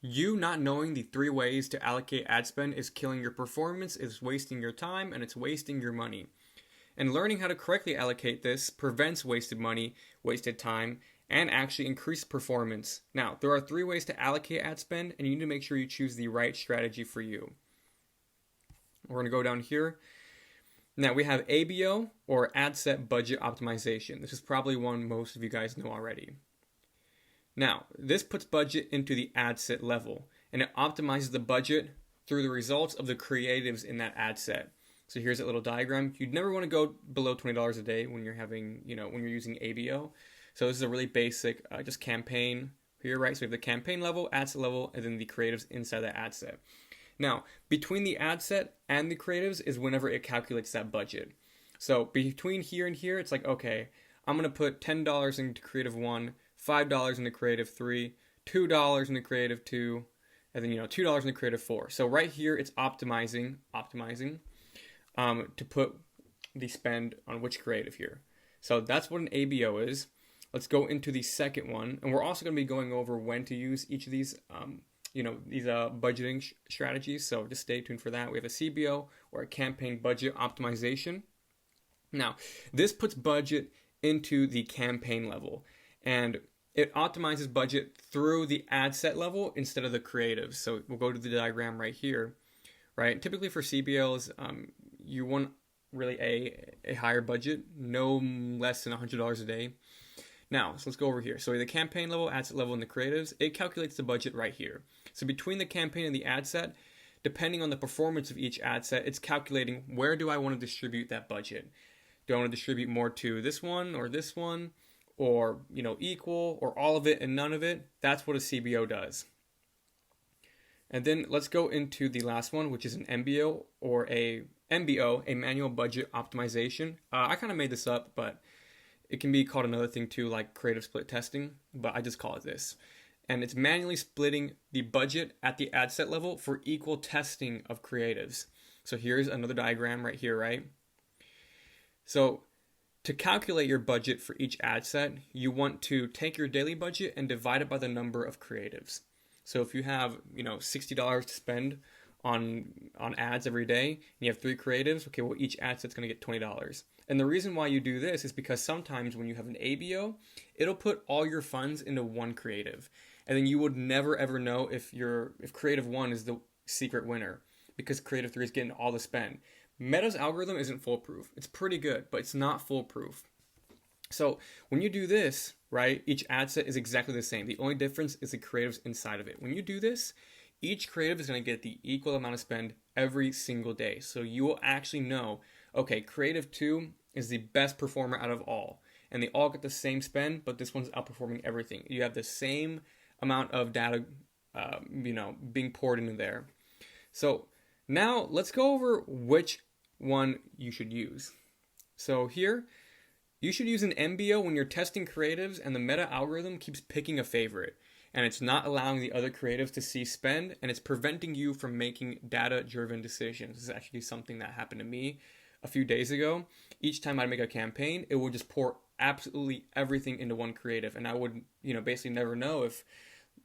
You not knowing the 3 ways to allocate ad spend is killing your performance, is wasting your time, and it's wasting your money. And learning how to correctly allocate this prevents wasted money, wasted time, and actually increased performance. Now, there are 3 ways to allocate ad spend, and you need to make sure you choose the right strategy for you. We're going to go down here. Now, we have ABO, or Ad Set Budget Optimization. This is probably one most of you guys know already. Now, this puts budget into the ad set level, and it optimizes the budget through the results of the creatives in that ad set. So here's a little diagram. You'd never want to go below $20 a day when you're having, when you're using ABO. So this is a really basic, just campaign here, right? So we have the campaign level, ad set level, and then the creatives inside the ad set. Now, between the ad set and the creatives is whenever it calculates that budget. So between here and here, it's like, okay, I'm going to put $10 into creative 1, $5 into creative 3, $2 into creative 2, and then $2 into creative 4. So right here it's optimizing to put the spend on which creative here. So that's what an ABO is. Let's go into the second one, and we're also going to be going over when to use each of these budgeting strategies. So just stay tuned for that. We have a CBO, or a campaign budget optimization. Now, this puts budget into the campaign level, and it optimizes budget through the ad set level instead of the creatives. So we'll go to the diagram right here, right? Typically for CBLs, you want really a higher budget, no less than $100 a day. Now, so let's go over here. So the campaign level, ad set level, and the creatives, it calculates the budget right here. So between the campaign and the ad set, depending on the performance of each ad set, it's calculating where do I want to distribute that budget. Do I want to distribute more to this one, or equal, or all of it and none of it? That's what a CBO does. And then let's go into the last one, which is an MBO, or a MBO, a manual budget optimization. I kind of made this up, but it can be called another thing too, like creative split testing, but I just call it this. And it's manually splitting the budget at the ad set level for equal testing of creatives. So here's another diagram right here, right? So to calculate your budget for each ad set, you want to take your daily budget and divide it by the number of creatives. So if you have, $60 to spend on ads every day, and you have 3 creatives, okay, well, each ad set's going to get $20. And the reason why you do this is because sometimes when you have an ABO, it'll put all your funds into one creative. And then you would never ever know if creative 1 is the secret winner, because creative 3 is getting all the spend. Meta's algorithm isn't foolproof. It's pretty good, but it's not foolproof. So when you do this, right, each ad set is exactly the same. The only difference is the creatives inside of it. When you do this, each creative is going to get the equal amount of spend every single day. So you will actually know, okay, creative 2 is the best performer out of all. And they all get the same spend, but this one's outperforming everything. You have the same amount of data, being poured into there. So now let's go over which one you should use. So here, you should use an MBO when you're testing creatives and the meta algorithm keeps picking a favorite, and it's not allowing the other creatives to see spend, and it's preventing you from making data-driven decisions. This is actually something that happened to me a few days ago. Each time I'd make a campaign, it would just pour absolutely everything into one creative, and I would, basically never know if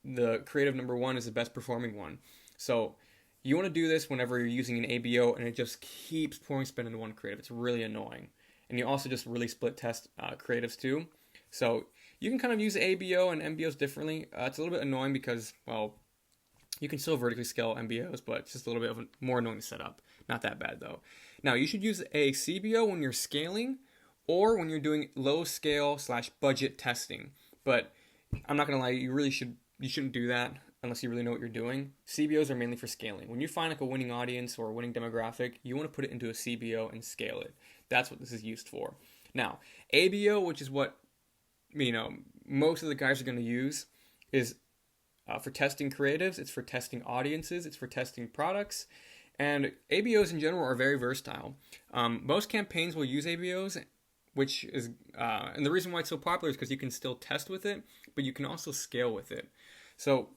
the creative number 1 is the best performing one. So you want to do this whenever you're using an ABO and it just keeps pouring spend into one creative. It's really annoying. And you also just really split test creatives too. So you can kind of use ABO and MBOs differently. It's a little bit annoying because, well, you can still vertically scale MBOs, but it's just a little bit of a more annoying to set up. Not that bad though. Now you should use a CBO when you're scaling or when you're doing low scale / budget testing. But I'm not gonna lie, you shouldn't do that unless you really know what you're doing. CBOs are mainly for scaling. When you find like a winning audience or a winning demographic, you want to put it into a CBO and scale it. That's what this is used for. Now, ABO, which is what most of the guys are going to use, is for testing creatives. It's for testing audiences. It's for testing products. And ABOs in general are very versatile. Most campaigns will use ABOs, which is, and the reason why it's so popular is because you can still test with it, but you can also scale with it. So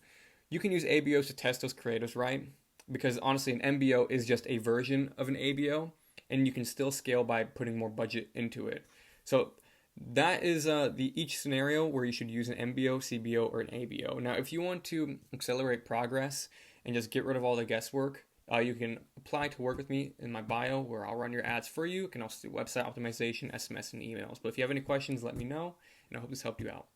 you can use ABOs to test those creatives, right? Because honestly, an MBO is just a version of an ABO, and you can still scale by putting more budget into it. So That is each scenario where you should use an MBO, CBO, or an ABO. Now, if you want to accelerate progress and just get rid of all the guesswork, you can apply to work with me in my bio where I'll run your ads for you. You can also do website optimization, SMS, and emails. But if you have any questions, let me know, and I hope this helped you out.